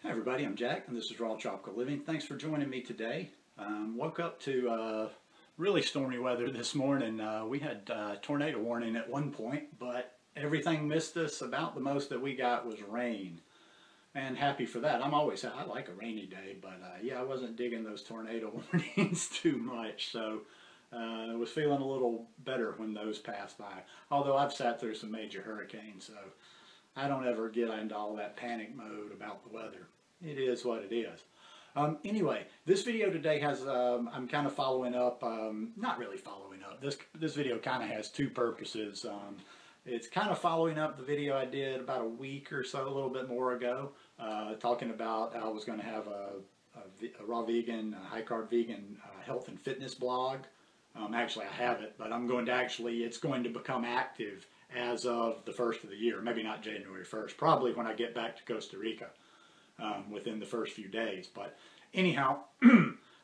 Hi everybody, I'm Jack and this is Raw Tropical Living. Thanks for joining me today. Woke up to really stormy weather this morning. We had tornado warning at one point, but everything missed us. About the most that we got was rain. And happy for that. I like a rainy day, but yeah, I wasn't digging those tornado warnings too much. So I was feeling a little better when those passed by. Although I've sat through some major hurricanes, so I don't ever get into all that panic mode about the weather. It is what it is. Anyway, this video today has, I'm kind of following up, not really following up. This video kind of has two purposes. It's kind of following up the video I did about a week or so, a little bit more ago, talking about I was going to have a raw vegan, high carb vegan health and fitness blog. Actually, I have it, but it's going to become active as of the first of the year. Maybe not January 1st, probably when I get back to Costa Rica. Within the first few days. But anyhow,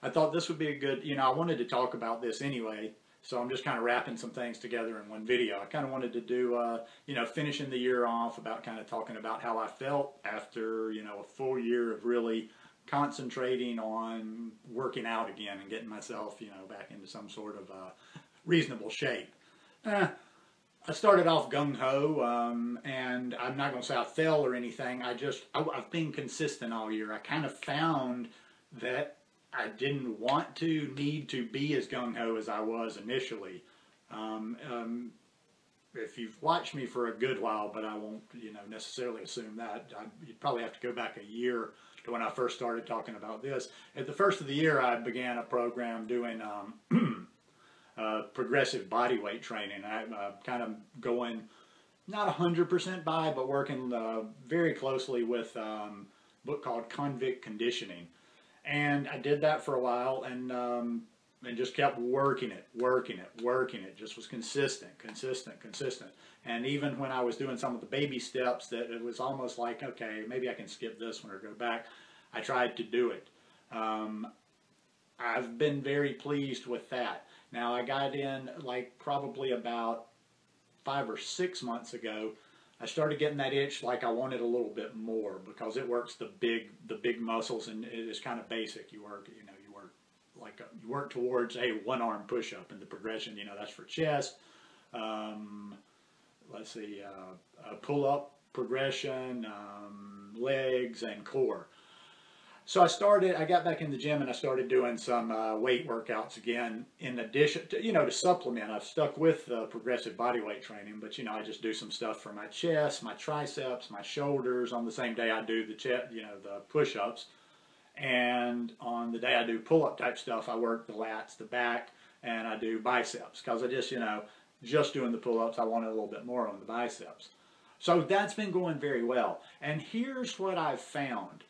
I thought this would be a good, I wanted to talk about this anyway, so I'm just kind of wrapping some things together in one video. I kind of wanted to do, finishing the year off about kind of talking about how I felt after, a full year of really concentrating on working out again and getting myself, back into some sort of reasonable shape. I started off gung-ho, and I'm not going to say I fell or anything. I've been consistent all year. I kind of found that I didn't need to be as gung-ho as I was initially. If you've watched me for a good while, but I won't, necessarily assume that, you'd probably have to go back a year to when I first started talking about this. At the first of the year, I began a program doing progressive body weight training. I'm kind of going not 100% by, but working very closely with a book called Convict Conditioning. And I did that for a while and just kept working it. Just was consistent. And even when I was doing some of the baby steps that it was almost like, okay, maybe I can skip this one or go back, I tried to do it. I've been very pleased with that. Now I got in like probably about 5 or 6 months ago. I started getting that itch like I wanted a little bit more because it works the big muscles, and it is kind of basic. You work towards a one-arm push-up, and the progression, that's for chest. Let's see, pull-up progression, legs, and core. So I got back in the gym and I started doing some weight workouts again in addition to, to supplement. I've stuck with progressive body weight training, but, I just do some stuff for my chest, my triceps, my shoulders. On the same day I do the the push-ups. And on the day I do pull-up type stuff, I work the lats, the back, and I do biceps. Because I just doing the pull-ups, I wanted a little bit more on the biceps. So that's been going very well. And here's what I've found.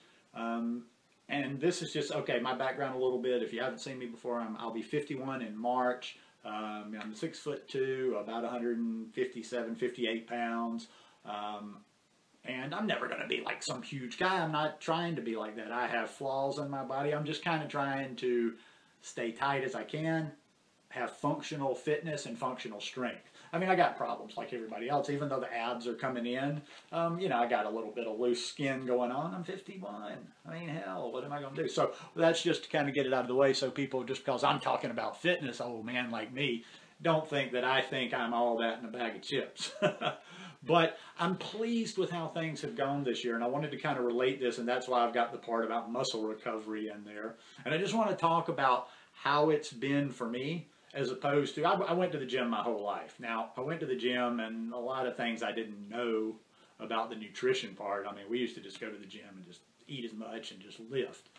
And this is just, okay, my background a little bit. If you haven't seen me before, I'll be 51 in March. I'm 6'2", about 157, 58 pounds. And I'm never going to be like some huge guy. I'm not trying to be like that. I have flaws in my body. I'm just kind of trying to stay tight as I can, have functional fitness and functional strength. I mean, I got problems like everybody else, even though the abs are coming in. I got a little bit of loose skin going on. I'm 51. I mean, hell, what am I going to do? So that's just to kind of get it out of the way so people, just because I'm talking about fitness, old man like me, don't think that I think I'm all that in a bag of chips. But I'm pleased with how things have gone this year, and I wanted to kind of relate this, and that's why I've got the part about muscle recovery in there. And I just want to talk about how it's been for me, as opposed to, I went to the gym my whole life. Now, I went to the gym, and a lot of things I didn't know about the nutrition part. I mean, we used to just go to the gym and just eat as much and just lift.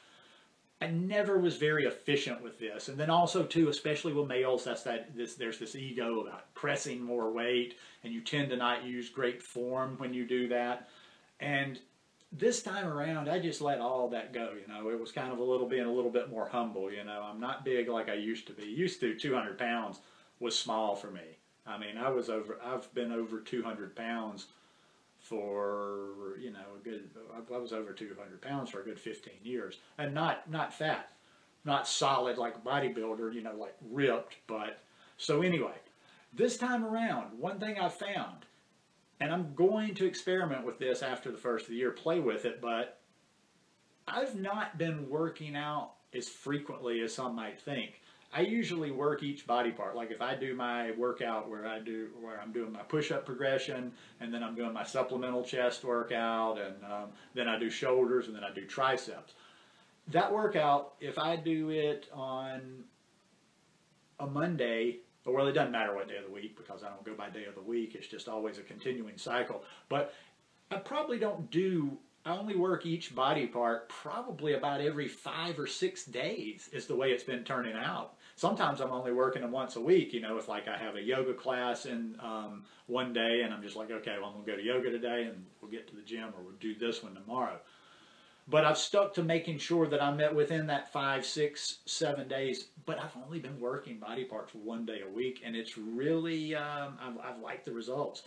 I never was very efficient with this. And then also, too, especially with males, there's this ego about pressing more weight, and you tend to not use great form when you do that. And this time around, I just let all that go, It was kind of being a little bit more humble, I'm not big like I used to be. Used to, 200 pounds was small for me. I mean, I've been over 200 pounds for, I was over 200 pounds for a good 15 years. And not fat, not solid like a bodybuilder, like ripped. But, so anyway, this time around, one thing I found, and I'm going to experiment with this after the first of the year, play with it, but I've not been working out as frequently as some might think. I usually work each body part. Like if I do my workout where I'm doing my push-up progression, and then I'm doing my supplemental chest workout, and then I do shoulders, and then I do triceps. That workout, if I do it on a Monday, well, it doesn't matter what day of the week because I don't go by day of the week. It's just always a continuing cycle. But I probably don't do, I only work each body part probably about every 5 or 6 days is the way it's been turning out. Sometimes I'm only working them once a week, you know, if like I have a yoga class in one day and I'm just like, okay, well, I'm going to go to yoga today and we'll get to the gym, or we'll do this one tomorrow. But I've stuck to making sure that I'm within that 5, 6, 7 days. But I've only been working body parts 1 day a week, and it's really, I've liked the results.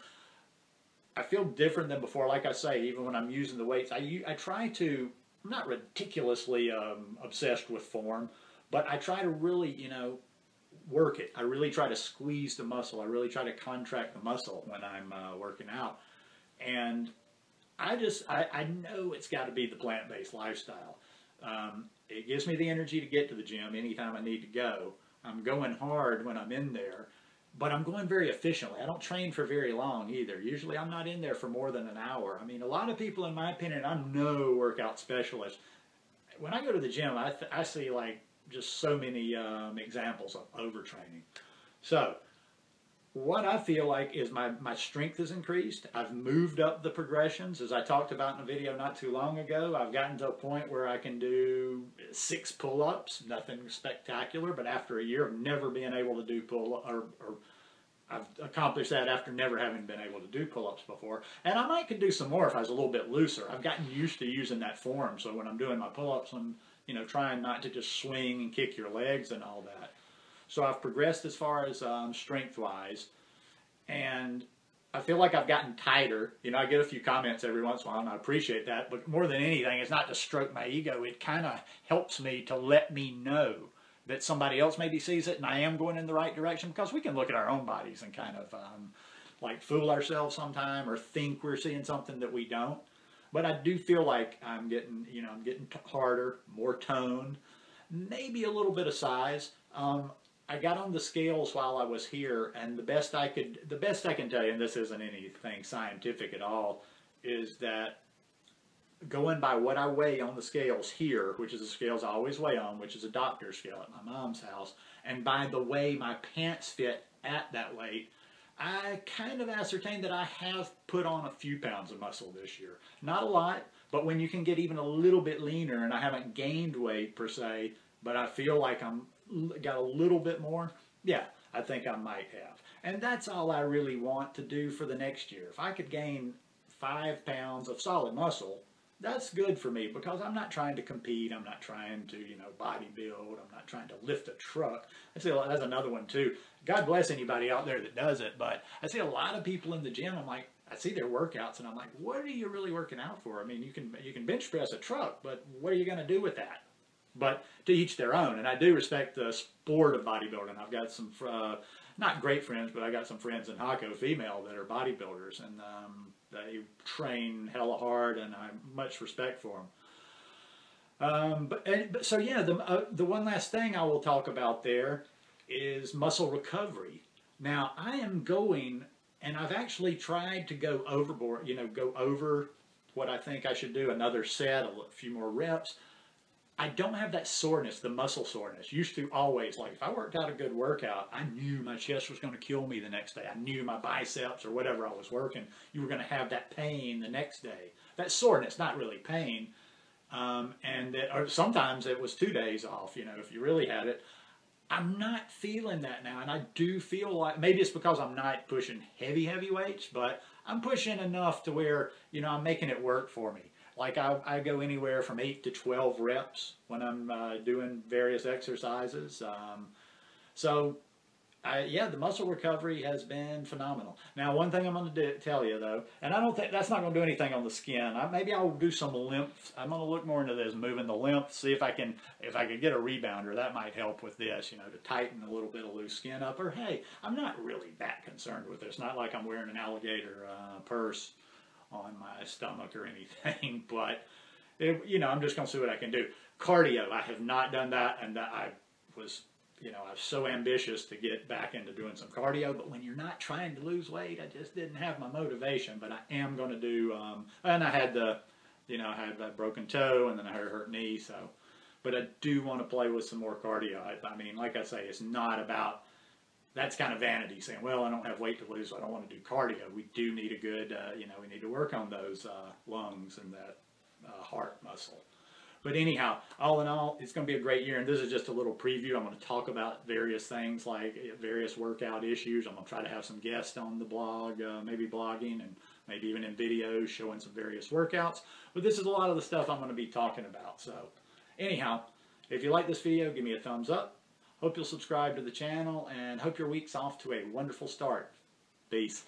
I feel different than before. Like I say, even when I'm using the weights, I try to, I'm not ridiculously obsessed with form, but I try to really, you know, work it. I really try to squeeze the muscle. I really try to contract the muscle when I'm working out. And I know it's got to be the plant-based lifestyle. It gives me the energy to get to the gym anytime I need to go. I'm going hard when I'm in there, but I'm going very efficiently. I don't train for very long either. Usually I'm not in there for more than an hour. I mean, a lot of people, in my opinion, I'm no workout specialist. When I go to the gym, I see like just so many examples of overtraining. So what I feel like is my strength has increased. I've moved up the progressions. As I talked about in a video not too long ago, I've gotten to a point where I can do 6 pull-ups, nothing spectacular, but after a year of never being able to do or I've accomplished that after never having been able to do pull-ups before. And I might could do some more if I was a little bit looser. I've gotten used to using that form, so when I'm doing my pull-ups, I'm, you know, trying not to just swing and kick your legs and all that. So I've progressed as far as strength-wise, and I feel like I've gotten tighter. You know, I get a few comments every once in a while, and I appreciate that, but more than anything, it's not to stroke my ego. It kind of helps me to let me know that somebody else maybe sees it and I am going in the right direction, because we can look at our own bodies and kind of like fool ourselves sometime or think we're seeing something that we don't. But I do feel like I'm getting, you know, I'm getting harder, more toned, maybe a little bit of size. I got on the scales while I was here, and the best I can tell you, and this isn't anything scientific at all, is that going by what I weigh on the scales here, which is the scales I always weigh on, which is a doctor's scale at my mom's house, and by the way my pants fit at that weight, I kind of ascertained that I have put on a few pounds of muscle this year. Not a lot, but when you can get even a little bit leaner, and I haven't gained weight per se, but I feel like I'm got a little bit more, yeah, I think I might have. And that's all I really want to do for the next year. If I could gain 5 pounds of solid muscle, that's good for me, because I'm not trying to compete. I'm not trying to, you know, bodybuild. I'm not trying to lift a truck. I see that's another one too. God bless anybody out there that does it, but I see a lot of people in the gym. I'm like, I see their workouts, and I'm like, what are you really working out for? I mean, you can bench press a truck, but what are you going to do with that? But to each their own, and I do respect the sport of bodybuilding. I've got some, not great friends, but I got some friends in Hako female that are bodybuilders, and they train hella hard, and I have much respect for them. So yeah, the one last thing I will talk about there is muscle recovery. Now I am going, and I've actually tried to go overboard, you know, go over what I think I should do, another set, a few more reps. I don't have that soreness, the muscle soreness. Used to always, like if I worked out a good workout, I knew my chest was going to kill me the next day. I knew my biceps or whatever I was working, you were going to have that pain the next day. That soreness, not really pain. Or sometimes it was 2 days off, you know, if you really had it. I'm not feeling that now, and I do feel like, maybe it's because I'm not pushing heavy weights, but I'm pushing enough to where, you know, I'm making it work for me. Like I go anywhere from 8 to 12 reps when I'm doing various exercises. Yeah, the muscle recovery has been phenomenal. Now, one thing I'm going to tell you though, and I don't think that's not going to do anything on the skin. Maybe I'll do some lymph. I'm going to look more into this, moving the lymph, see if I can get a rebounder. That might help with this, you know, to tighten a little bit of loose skin up. Or hey, I'm not really that concerned with this. Not like I'm wearing an alligator purse on my stomach or anything, but I'm just going to see what I can do. Cardio, I have not done that, and that I was so ambitious to get back into doing some cardio, but when you're not trying to lose weight, I just didn't have my motivation, but I am going to do, and I had I had that broken toe, and then I had a hurt knee, so, but I do want to play with some more cardio. I mean, like I say, it's not about, that's kind of vanity, saying, well, I don't have weight to lose, so I don't want to do cardio. We do need a good, we need to work on those lungs and that heart muscle. But anyhow, all in all, it's going to be a great year, and this is just a little preview. I'm going to talk about various things, like various workout issues. I'm going to try to have some guests on the blog, maybe blogging, and maybe even in videos showing some various workouts. But this is a lot of the stuff I'm going to be talking about. So anyhow, if you like this video, give me a thumbs up. Hope you'll subscribe to the channel, and hope your week's off to a wonderful start. Peace.